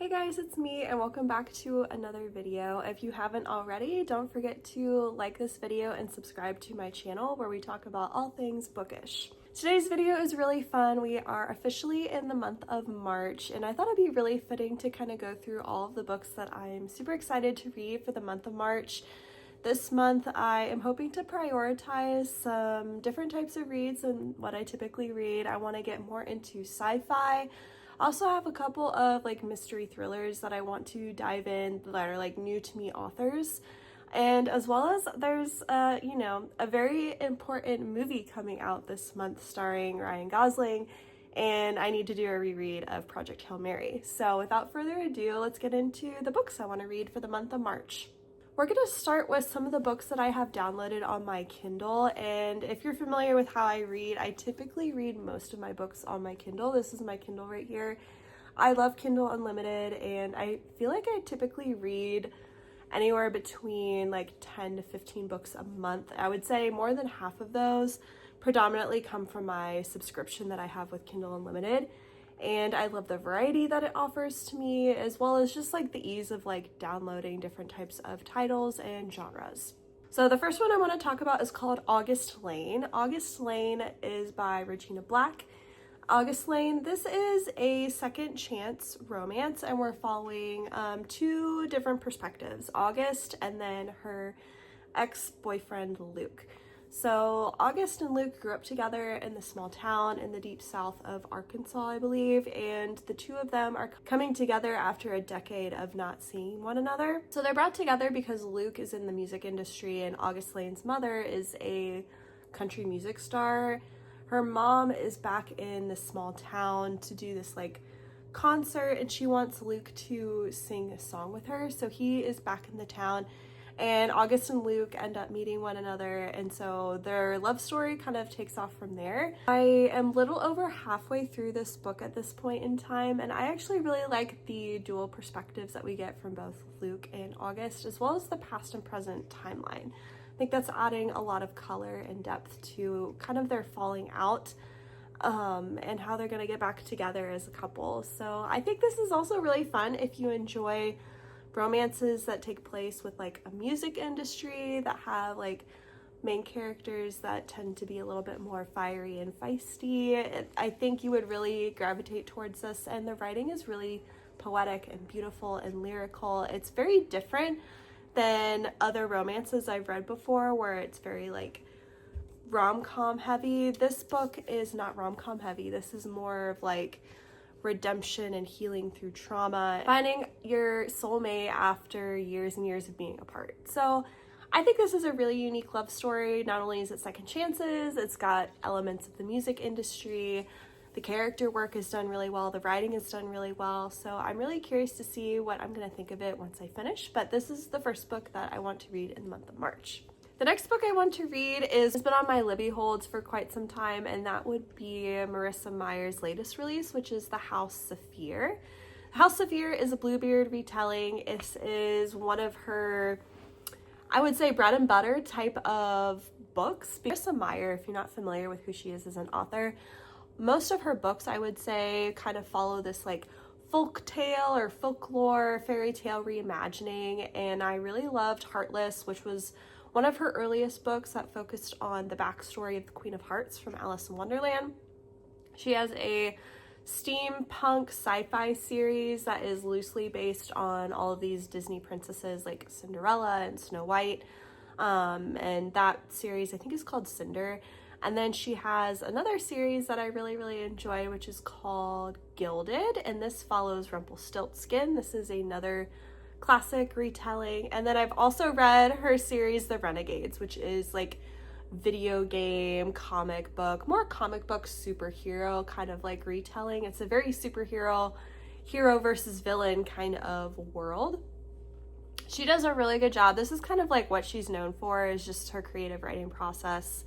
Hey guys, it's me and welcome back to another video. If you haven't already, don't forget to like this video and subscribe to my channel where we talk about all things bookish. Today's video is really fun. We are officially in the month of March and I thought it'd be really fitting to kind of go through all of the books that I'm super excited to read for the month of March. This month I am hoping to prioritize some different types of reads than what I typically read. I want to get more into sci-fi. I also have a couple of mystery thrillers that I want to dive in that are new to me authors. And as well as there's a very important movie coming out this month starring Ryan Gosling, and I need to do a reread of Project Hail Mary. So without further ado, let's get into the books I want to read for the month of March. We're going to start with some of the books that I have downloaded on my Kindle, and if you're familiar with how I read, I typically read most of my books on my Kindle. This is my Kindle right here. I love Kindle Unlimited, and I feel like I typically read anywhere between 10 to 15 books a month. I would say more than half of those predominantly come from my subscription that I have with Kindle Unlimited. And I love the variety that it offers to me, as well as just the ease of downloading different types of titles and genres. So the first one I want to talk about is called August Lane. August Lane is by Regina Black. August Lane, this is a second chance romance, and we're following two different perspectives, August and then her ex-boyfriend Luke. So August and Luke grew up together in the small town in the deep south of Arkansas, I believe, and the two of them are coming together after a decade of not seeing one another. So they're brought together because Luke is in the music industry and August Lane's mother is a country music star. Her mom is back in the small town to do this concert, and she wants Luke to sing a song with her. So he is back in the town, and August and Luke end up meeting one another, and so their love story kind of takes off from there. I am little over halfway through this book at this point in time, and I actually really like the dual perspectives that we get from both Luke and August, as well as the past and present timeline. I think that's adding a lot of color and depth to kind of their falling out and how they're going to get back together as a couple. So I think this is also really fun if you enjoy romances that take place with a music industry that have main characters that tend to be a little bit more fiery and feisty. I think you would really gravitate towards this, and the writing is really poetic and beautiful and lyrical. It's very different than other romances I've read before where it's very rom-com heavy. This book is not rom-com heavy. This is more of redemption and healing through trauma, finding your soulmate after years and years of being apart. So I think this is a really unique love story. Not only is it second chances, it's got elements of the music industry. The character work is done really well. The writing is done really well. So I'm really curious to see what I'm going to think of it once I finish. But this is the first book that I want to read in the month of March. The next book I want to read has been on my Libby holds for quite some time, and that would be Marissa Meyer's latest release, which is The House Saphir. The House Saphir is a Bluebeard retelling. It is one of her, I would say, bread and butter type of books. Marissa Meyer, if you're not familiar with who she is as an author, most of her books, I would say, kind of follow this folk tale or folklore fairy tale reimagining, and I really loved Heartless, which was one of her earliest books that focused on the backstory of the Queen of Hearts from Alice in Wonderland. She has a steampunk sci-fi series that is loosely based on all of these Disney princesses like Cinderella and Snow White, and that series I think is called Cinder. And then she has another series that I really, really enjoy, which is called Gilded, and this follows Rumpelstiltskin. This is another classic retelling. And then I've also read her series The Renegades, which is video game, comic book, more comic book superhero kind of retelling. It's a very superhero, hero versus villain kind of world. She does a really good job. This is kind of what she's known for, is just her creative writing process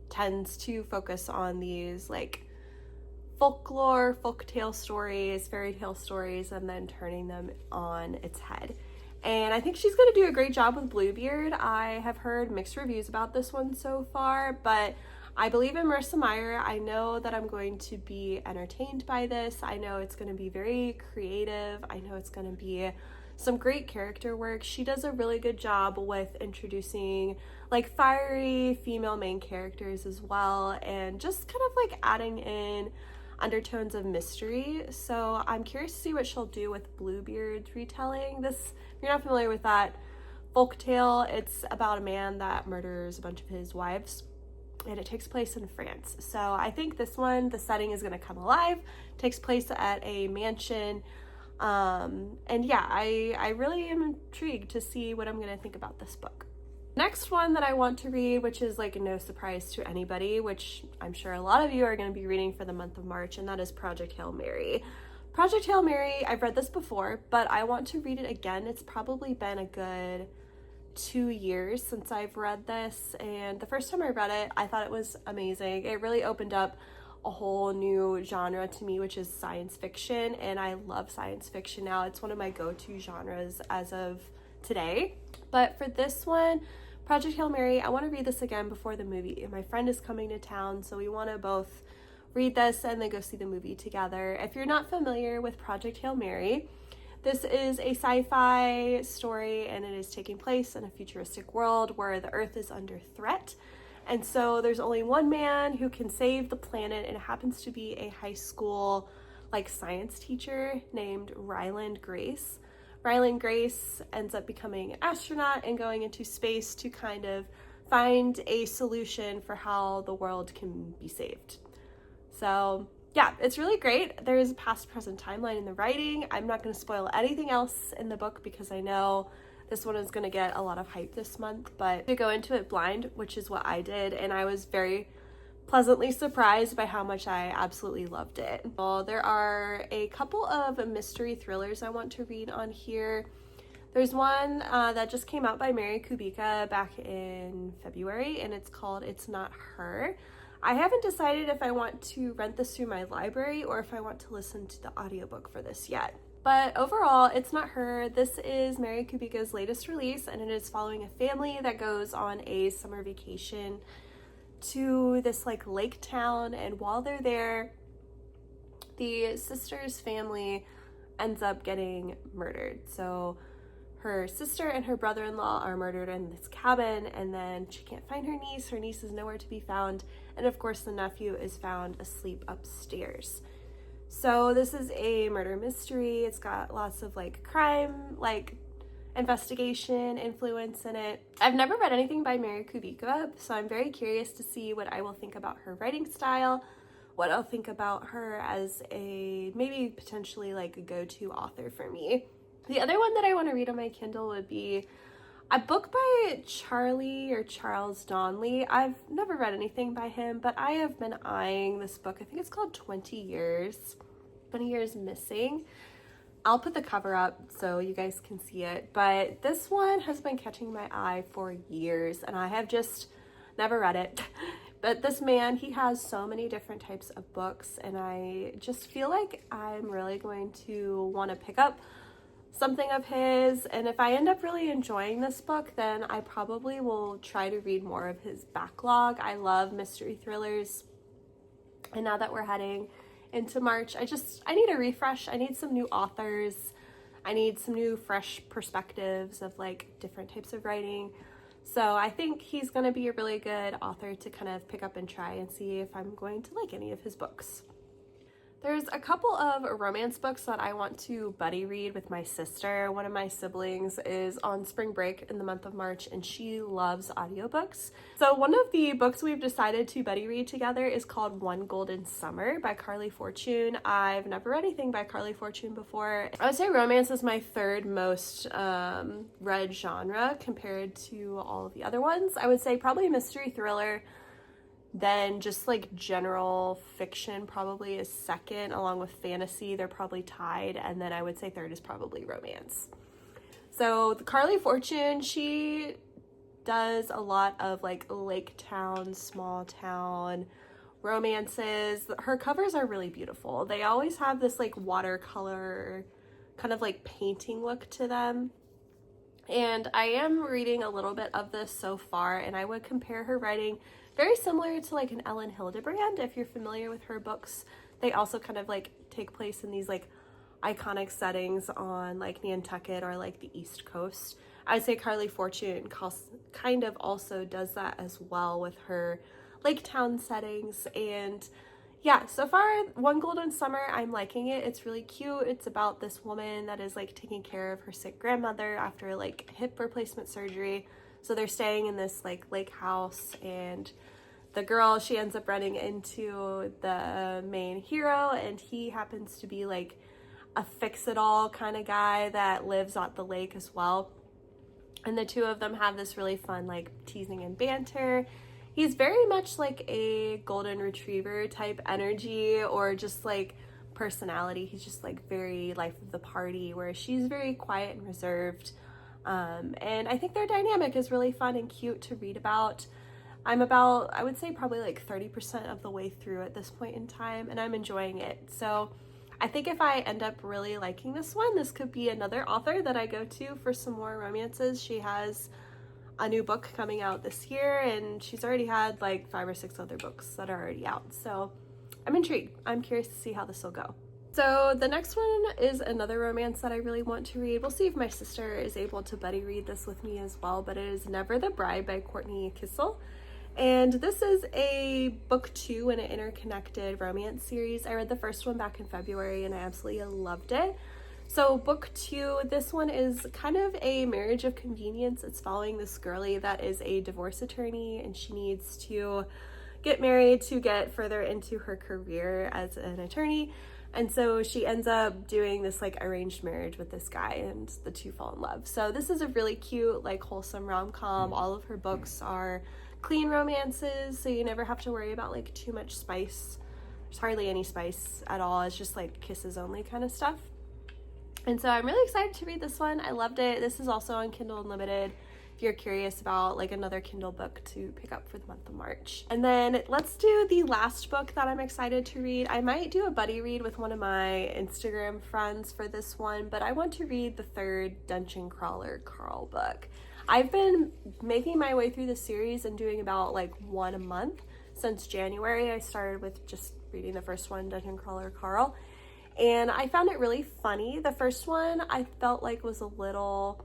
tends to focus on these folklore, folktale stories, fairy tale stories, and then turning them on its head. And I think she's going to do a great job with Bluebeard. I have heard mixed reviews about this one so far, but I believe in Marissa Meyer. I know that I'm going to be entertained by this. I know it's going to be very creative. I know it's going to be some great character work. She does a really good job with introducing like fiery female main characters as well, and just kind of like adding in undertones of mystery. So I'm curious to see what she'll do with Bluebeard's retelling. This, if you're not familiar with that folktale, it's about a man that murders a bunch of his wives, and it takes place in France. So I think this one, the setting is going to come alive. It takes place at a mansion. And yeah, I really am intrigued to see what I'm going to think about this book. Next one that I want to read, which is like no surprise to anybody, which I'm sure a lot of you are going to be reading for the month of March, and that is Project Hail Mary. Project Hail Mary, I've read this before, but I want to read it again. It's probably been a good 2 years since I've read this, and the first time I read it, I thought it was amazing. It really opened up a whole new genre to me, which is science fiction, and I love science fiction now. It's one of my go-to genres as of today. But for this one, Project Hail Mary, I want to read this again before the movie. My friend is coming to town, so we want to both read this and then go see the movie together. If you're not familiar with Project Hail Mary, this is a sci-fi story, and it is taking place in a futuristic world where the Earth is under threat. And so there's only one man who can save the planet, and it happens to be a high school like science teacher named Ryland Grace. Ryland Grace ends up becoming an astronaut and going into space to kind of find a solution for how the world can be saved. So yeah, it's really great. There is a past present timeline in the writing. I'm not going to spoil anything else in the book because I know this one is going to get a lot of hype this month, but to go into it blind, which is what I did, and I was very pleasantly surprised by how much I absolutely loved it. Well, there are a couple of mystery thrillers I want to read on here. There's one that just came out by Mary Kubica back in February, and it's called It's Not Her. I haven't decided if I want to rent this through my library or if I want to listen to the audiobook for this yet. But overall, It's Not Her. This is Mary Kubica's latest release, and it is following a family that goes on a summer vacation to this like lake town, and while they're there, the sister's family ends up getting murdered. So her sister and her brother-in-law are murdered in this cabin, and then she can't find her niece. Her niece is nowhere to be found, and of course the nephew is found asleep upstairs. So this is a murder mystery. It's got lots of like crime, like investigation influence in it. I've never read anything by Mary Kubica, so I'm very curious to see what I will think about her writing style, what I'll think about her as a maybe potentially like a go-to author for me. The other one that I want to read on my Kindle would be a book by Charles Donnelly. I've never read anything by him, but I have been eyeing this book. I think it's called 20 Years Missing. I'll put the cover up so you guys can see it, but this one has been catching my eye for years, and I have just never read it. But this man, he has so many different types of books, and I just feel like I'm really going to want to pick up something of his, and if I end up really enjoying this book, then I probably will try to read more of his backlog. I love mystery thrillers, and now that we're heading into March, I need a refresh. I need some new authors. I need some new fresh perspectives of like different types of writing. So I think he's going to be a really good author to kind of pick up and try and see if I'm going to like any of his books. There's a couple of romance books that I want to buddy read with my sister. One of my siblings is on spring break in the month of March, and she loves audiobooks. So one of the books we've decided to buddy read together is called One Golden Summer by Carly Fortune. I've never read anything by Carly Fortune before. I would say romance is my third most read genre compared to all of the other ones. I would say probably mystery thriller, then just like general fiction probably is second, along with fantasy. They're probably tied, and then I would say third is probably romance. So the Carly Fortune, she does a lot of like lake town, small town romances. Her covers are really beautiful. They always have this like watercolor kind of like painting look to them. And I am reading a little bit of this so far, and I would compare her writing very similar to like an Ellen Hildebrand, if you're familiar with her books. They also kind of like take place in these like iconic settings on like Nantucket or like the East Coast. I'd say Carly Fortune kind of also does that as well with her lake town settings. And yeah, so far, One Golden Summer, I'm liking it. It's really cute. It's about this woman that is like taking care of her sick grandmother after like hip replacement surgery. So they're staying in this like lake house, and the girl, she ends up running into the main hero, and he happens to be like a fix-it-all kind of guy that lives at the lake as well. And the two of them have this really fun like teasing and banter. He's very much like a golden retriever type energy, or just like personality. He's just like very life of the party, whereas she's very quiet and reserved. And I think their dynamic is really fun and cute to read about. I'm about, I would say probably like 30% of the way through at this point in time, and I'm enjoying it. So I think if I end up really liking this one, this could be another author that I go to for some more romances. She has a new book coming out this year, and she's already had like 5 or 6 other books that are already out. So I'm intrigued. I'm curious to see how this will go. So the next one is another romance that I really want to read. We'll see if my sister is able to buddy read this with me as well, but it is Never the Bride by Courtney Kissel. And this is a book 2 in an interconnected romance series. I read the first one back in February and I absolutely loved it. So book 2, this one is kind of a marriage of convenience. It's following this girlie that is a divorce attorney, and she needs to get married to get further into her career as an attorney. And so she ends up doing this like arranged marriage with this guy, and the two fall in love. So this is a really cute, like wholesome rom-com. All of her books are clean romances, so you never have to worry about like too much spice. There's hardly any spice at all. It's just like kisses only kind of stuff. And so I'm really excited to read this one. I loved it. This is also on Kindle Unlimited if you're curious about like another Kindle book to pick up for the month of March. And then let's do the last book that I'm excited to read. I might do a buddy read with one of my Instagram friends for this one, but I want to read the 3rd Dungeon Crawler Carl book. I've been making my way through the series and doing about like one a month since January. I started with just reading the first one, Dungeon Crawler Carl, and I found it really funny. The first one I felt like was a little,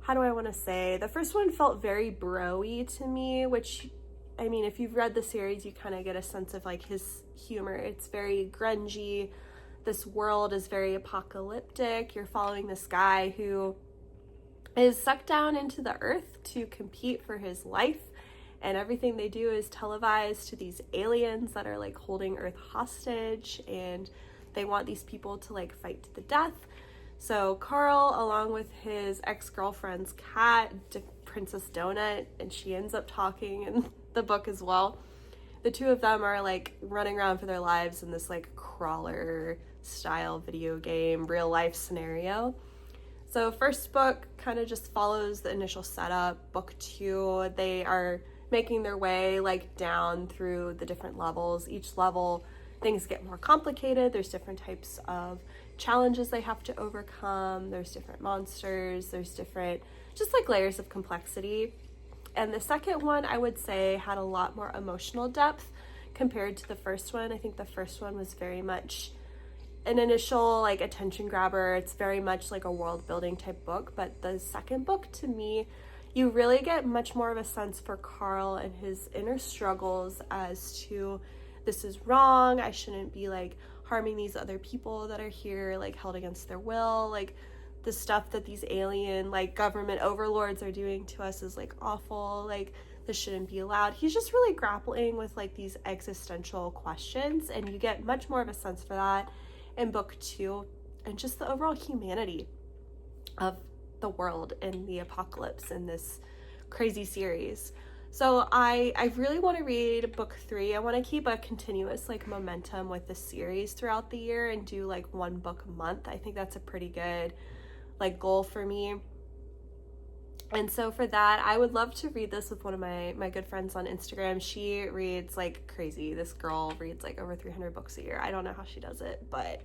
how do I want to say? The first one felt very bro-y to me, which, I mean, if you've read the series, you kind of get a sense of like his humor. It's very grungy. This world is very apocalyptic. You're following this guy who is sucked down into the earth to compete for his life, and everything they do is televised to these aliens that are like holding Earth hostage, and they want these people to like fight to the death. So Carl, along with his ex-girlfriend's cat, Princess Donut, and she ends up talking in the book as well, the two of them are like running around for their lives in this like crawler style video game real life scenario. So first book kind of just follows the initial setup. Book 2, they are making their way like down through the different levels. Each level, things get more complicated. There's different types of challenges they have to overcome. There's different monsters. There's different just like layers of complexity. And the second one, I would say, had a lot more emotional depth compared to the first one. I think the first one was very much an initial like attention grabber. It's very much like a world building type book, but the second book, to me, you really get much more of a sense for Carl and his inner struggles as to, this is wrong, I shouldn't be like harming these other people that are here like held against their will, like the stuff that these alien like government overlords are doing to us is like awful, like this shouldn't be allowed. He's just really grappling with like these existential questions, and you get much more of a sense for that in book 2, and just the overall humanity of the world and the apocalypse in this crazy series. So I really want to read book 3. I want to keep a continuous like momentum with the series throughout the year and do like one book a month. I think that's a pretty good like goal for me. And so for that, I would love to read this with one of my good friends on Instagram. She reads like crazy. This girl reads like over 300 books a year. I don't know how she does it, but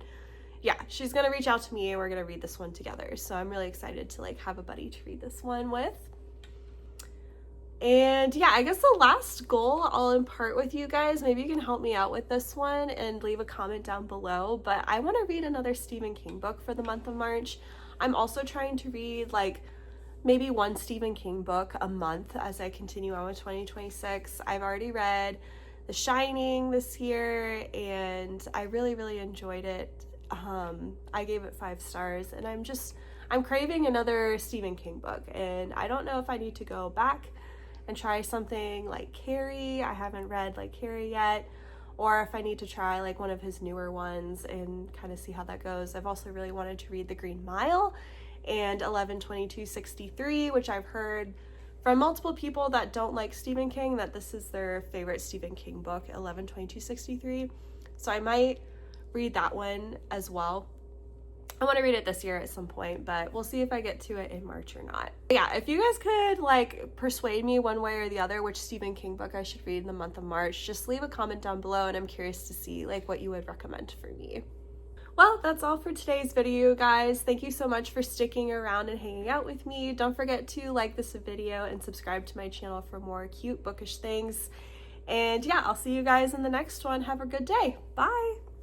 yeah, she's gonna reach out to me and we're gonna read this one together. So I'm really excited to like have a buddy to read this one with. And yeah, I guess the last goal I'll impart with you guys, maybe you can help me out with this one and leave a comment down below, but I want to read another Stephen King book for the month of March. I'm also trying to read like maybe one Stephen King book a month as I continue on with 2026. I've already read The Shining this year and I really enjoyed it. I gave it 5 stars and I'm craving another Stephen King book, and I don't know if I need to go back and try something like Carrie. I haven't read like Carrie yet, or if I need to try like one of his newer ones and kind of see how that goes. I've also really wanted to read The Green Mile and 11/22/63, which I've heard from multiple people that don't like Stephen King that this is their favorite Stephen King book, 11/22/63. So I might read that one as well. I want to read it this year at some point, but we'll see if I get to it in March or not. But yeah, if you guys could like persuade me one way or the other which Stephen King book I should read in the month of March, just leave a comment down below and I'm curious to see like what you would recommend for me. Well, that's all for today's video, guys. Thank you so much for sticking around and hanging out with me. Don't forget to like this video and subscribe to my channel for more cute bookish things. And yeah, I'll see you guys in the next one. Have a good day. Bye.